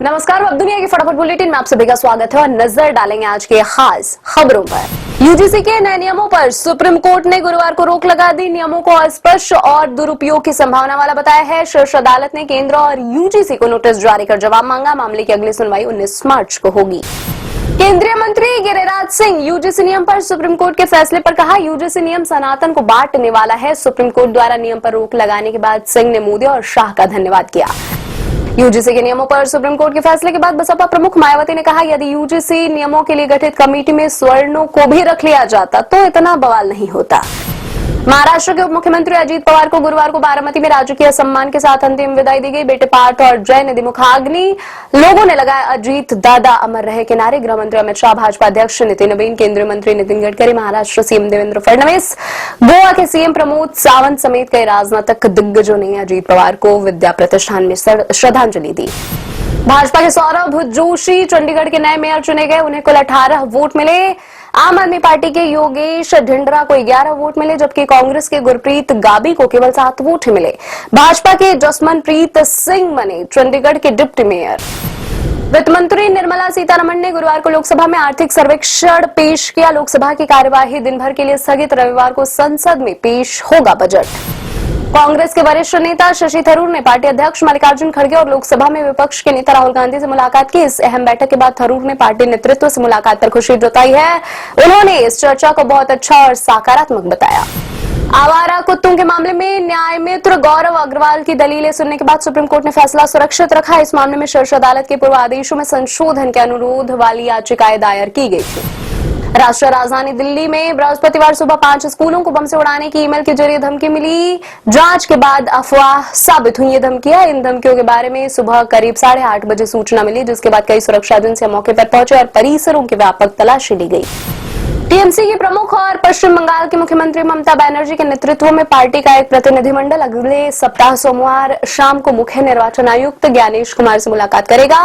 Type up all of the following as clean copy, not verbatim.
नमस्कार, अब दुनिया की फटाफट बुलेटिन में आप सभी का स्वागत है और नजर डालेंगे आज के खास खबरों पर। यूजीसी के नए नियमों पर सुप्रीम कोर्ट ने गुरुवार को रोक लगा दी। नियमों को अस्पष्ट और दुरुपयोग की संभावना वाला बताया है। शीर्ष अदालत ने केंद्र और यूजीसी को नोटिस जारी कर जवाब मांगा। मामले की अगली सुनवाई 19 मार्च को होगी। केंद्रीय मंत्री गिरिराज सिंह यूजीसी नियम पर सुप्रीम कोर्ट के फैसले पर कहा, यूजीसी नियम सनातन को बांटने वाला है। सुप्रीम कोर्ट द्वारा नियम पर रोक लगाने के बाद सिंह ने मोदी और शाह का धन्यवाद किया। यूजीसी के नियमों पर सुप्रीम कोर्ट के फैसले के बाद बसपा प्रमुख मायावती ने कहा, यदि यूजीसी नियमों के लिए गठित कमेटी में स्वर्णों को भी रख लिया जाता तो इतना बवाल नहीं होता। महाराष्ट्र के उप मुख्यमंत्री अजीत पवार को गुरुवार को बारामती में राजकीय सम्मान के साथ अंतिम विदाई दी गई। बेटे पार्थ और जय नदी मुखाग्नि, लोगों ने लगाया अजीत दादा अमर रहे के नारे। गृह मंत्री अमित शाह, भाजपा अध्यक्ष नितिन नवीन, केंद्रीय मंत्री नितिन गडकरी, महाराष्ट्र सीएम देवेंद्र फडणवीस, गोवा के सीएम प्रमोद सावंत समेत कई राजनीतिक दिग्गजों ने अजीत पवार को विद्या प्रतिष्ठान में श्रद्धांजलि दी। भाजपा के सौरभ जोशी चंडीगढ़ के नए मेयर चुने गए। उन्हें कुल 18 वोट मिले। आम आदमी पार्टी के योगेश ढिंडरा को 11 वोट मिले, जबकि कांग्रेस के गुरप्रीत गाबी को केवल 7 वोट मिले। भाजपा के जसमनप्रीत सिंह बने चंडीगढ़ के डिप्टी मेयर। वित्त मंत्री निर्मला सीतारमण ने गुरुवार को लोकसभा में आर्थिक सर्वेक्षण पेश किया। लोकसभा की कार्यवाही दिन भर के लिए स्थगित। रविवार को संसद में पेश होगा बजट। कांग्रेस के वरिष्ठ नेता शशि थरूर ने पार्टी अध्यक्ष मल्लिकार्जुन खड़गे और लोकसभा में विपक्ष के नेता राहुल गांधी से मुलाकात की। इस अहम बैठक के बाद थरूर ने पार्टी नेतृत्व से मुलाकात पर खुशी जताई है। उन्होंने इस चर्चा को बहुत अच्छा और सकारात्मक बताया। आवारा कुत्तों के मामले में न्यायमित्र गौरव अग्रवाल की दलीलें सुनने के बाद सुप्रीम कोर्ट ने फैसला सुरक्षित रखा। इस मामले में शीर्ष अदालत के पूर्व आदेशों में संशोधन के अनुरोध वाली याचिकाएं दायर की गई थी। राष्ट्रीय राजधानी दिल्ली में बृहस्पतिवार सुबह 5 स्कूलों को बम से उड़ाने की ईमेल के जरिए धमकी मिली। जांच के बाद अफवाह साबित हुई ये धमकियां। इन धमकियों के बारे में सुबह करीब 8:30 बजे सूचना मिली, जिसके बाद कई सुरक्षा एजेंसियां मौके पर पहुंचे और परिसरों की व्यापक तलाशी ली गई। टीएमसी की प्रमुख और पश्चिम बंगाल की मुख्यमंत्री ममता बनर्जी के नेतृत्व में पार्टी का एक प्रतिनिधिमंडल अगले सप्ताह सोमवार शाम को मुख्य निर्वाचन आयुक्त ज्ञानेश कुमार से मुलाकात करेगा।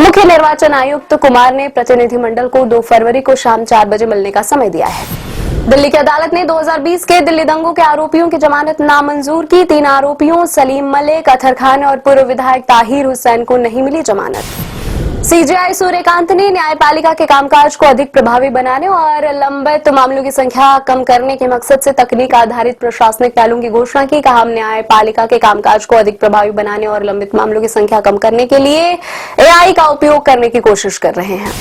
मुख्य निर्वाचन आयुक्त कुमार ने प्रतिनिधिमंडल को 2 फरवरी को शाम 4 बजे मिलने का समय दिया है। दिल्ली की अदालत ने 2020 के दिल्ली दंगों के आरोपियों की जमानत नामंजूर की। 3 आरोपियों सलीम मलिक, अतहर खान और पूर्व विधायक ताहिर हुसैन को नहीं मिली जमानत। सीजेआई सूर्यकांत ने न्यायपालिका के कामकाज को अधिक प्रभावी बनाने और लंबित मामलों की संख्या कम करने के मकसद से तकनीक आधारित प्रशासनिक पहलों की घोषणा की। कहा, हम न्यायपालिका के कामकाज को अधिक प्रभावी बनाने और लंबित मामलों की संख्या कम करने के लिए एआई का उपयोग करने की कोशिश कर रहे हैं।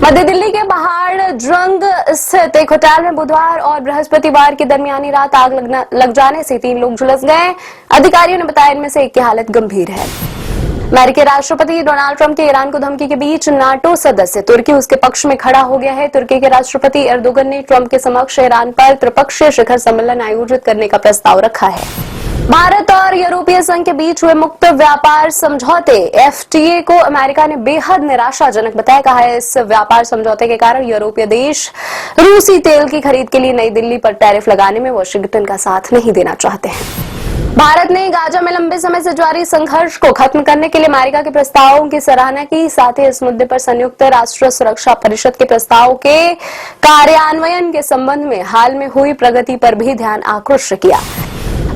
मध्य दिल्ली के पहाड़जंग स्थित एक होटल में बुधवार और बृहस्पतिवार की दरमियानी रात आग लग जाने से 3 लोग झुलस गए। अधिकारियों ने बताया इनमें से एक की हालत गंभीर है। अमेरिकी राष्ट्रपति डोनाल्ड ट्रंप के ईरान को धमकी के बीच नाटो सदस्य तुर्की उसके पक्ष में खड़ा हो गया है। तुर्की के राष्ट्रपति एर्दोगन ने ट्रंप के समक्ष ईरान पर त्रिपक्षीय शिखर सम्मेलन आयोजित करने का प्रस्ताव रखा है। भारत और यूरोपीय संघ के बीच हुए मुक्त व्यापार समझौते एफटीए को अमेरिका ने बेहद निराशाजनक बताया। कहा है, इस व्यापार समझौते के कारण यूरोपीय देश रूसी तेल की खरीद के लिए नई दिल्ली पर टैरिफ लगाने में वाशिंगटन का साथ नहीं देना चाहते हैं। भारत ने गाजा में लंबे समय से जारी संघर्ष को खत्म करने के लिए अमेरिका के प्रस्तावों की सराहना की। साथ ही इस मुद्दे पर संयुक्त राष्ट्र सुरक्षा परिषद के प्रस्ताव के कार्यान्वयन के संबंध में हाल में हुई प्रगति पर भी ध्यान आकृष्ट किया।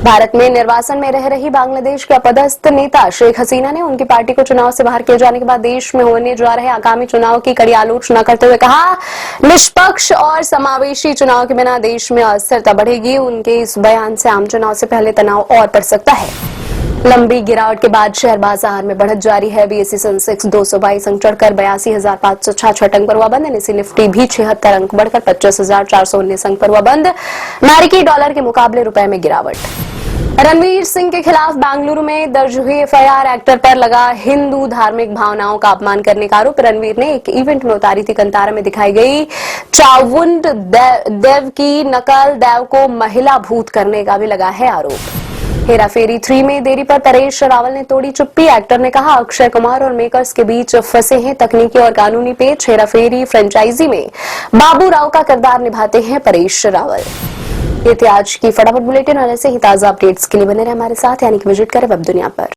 भारत में निर्वासन में रह रही बांग्लादेश के अपदस्थ नेता शेख हसीना ने उनकी पार्टी को चुनाव से बाहर किए जाने के बाद देश में होने जा रहे आगामी चुनाव की कड़ी आलोचना करते हुए कहा, निष्पक्ष और समावेशी चुनाव के बिना देश में अस्थिरता बढ़ेगी। उनके इस बयान से आम चुनाव से पहले तनाव और बढ़ सकता है। लंबी गिरावट के बाद शेयर बाजार में बढ़त जारी है। बीएसई सेंसेक्स 222 अंक चढ़कर 82,566 अंक पर हुआ बंद। एनएसई निफ्टी भी 76 अंक बढ़कर 25,419 अंक पर हुआ बंद। अमेरिकी डॉलर के मुकाबले रुपए में गिरावट। रणवीर सिंह के खिलाफ बेंगलुरु में दर्ज हुई एफआईआर। एक्टर पर लगा हिंदू धार्मिक भावनाओं का अपमान करने का आरोप। रणवीर ने एक इवेंट में उतारी थी कंतारा में दिखाई गई चावुंड देव की नकल। देव को महिला भूत करने का भी लगा है आरोप। हेरा फेरी 3 में देरी पर परेश रावल ने तोड़ी चुप्पी। एक्टर ने कहा, अक्षय कुमार और मेकर्स के बीच फंसे हैं तकनीकी और कानूनी पेच। हेरा फेरी फ्रेंचाइजी में बाबू राव का किरदार निभाते हैं परेश रावल। ये थी आज की फटाफट बुलेटिन और ऐसे ही ताजा अपडेट्स के लिए बने रहे हमारे साथ, यानी कि विजिट करें वेब दुनिया पर।